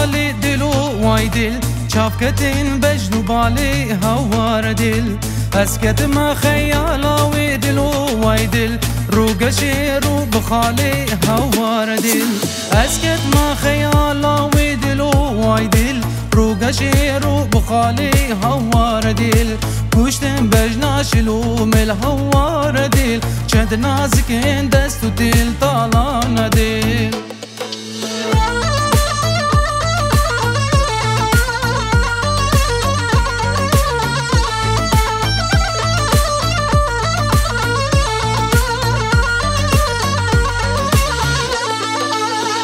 بالي دلو واي دل شافكتين بجنو بالي هوار دل اسكت ما خيالا ويدلو واي دل روغ شيرو بخالي هوار دل اسكت ما خيالا ويدلو واي دل روغ شيرو بخالي هوار دل كشتن بجنا شلو مل هوار دل چند نازكين دستو دل طالان دل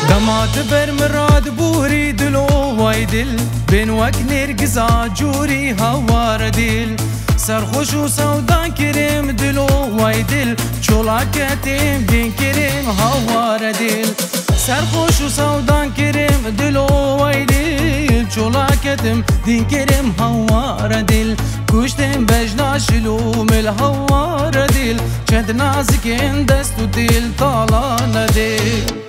دمات بر مراد بوري دلو واي دل بين وك نرقزا جوري هوار دل سرخوش و سودان كريم دلو واي دل چولاكتيم دين كريم هوار دل سرخوش و سودان كريم دلو واي دل چولاكتيم دين كريم هوار دل كشتم بجنا شلو مل هوار دل چند نازكين دستو دل طالان دل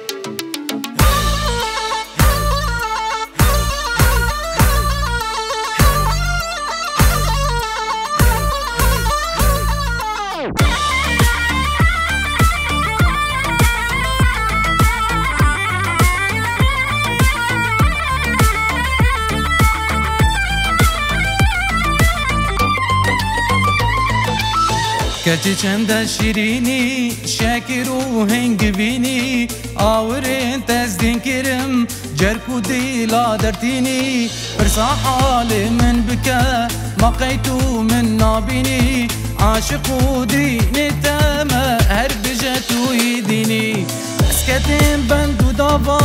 كتي چند شيريني شاكر وهنگ بيني آورين تزدين كرم جركو ديلا درتيني برسا حالي من بكا مقيتو من نابيني عاشق وديني تاما هربجتو يديني اسكتين بندو دابا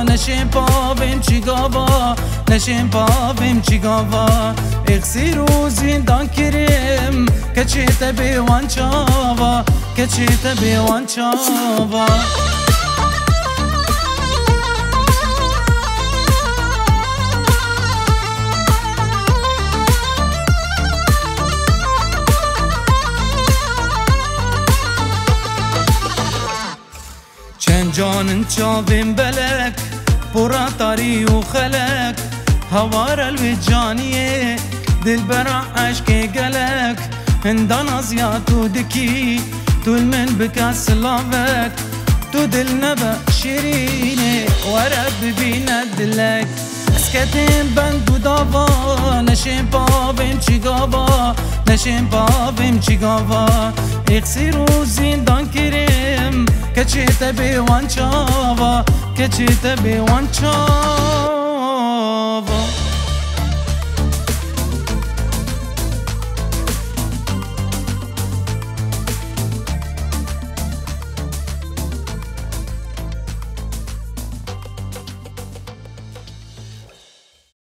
نشين بابم چيقابا نشين بابم چيقابا اغسيرو زندان كريم كچيت بيوان چاوا كچيت بيوان چاوا چند جانن چاوين بلك برا طري وخلك هوار الوجانيه دل برا عشقي قلك هندان ازياتو دكي طول من بكا سلافك تو دل نبا شيريني ورب بينا دلك اسكتين بندو دابا نشين بابم چيقابا نشين بابم چيقابا اغسيرو زندان كريم كچيت بيوان چاوا كچيت بيوان چاوا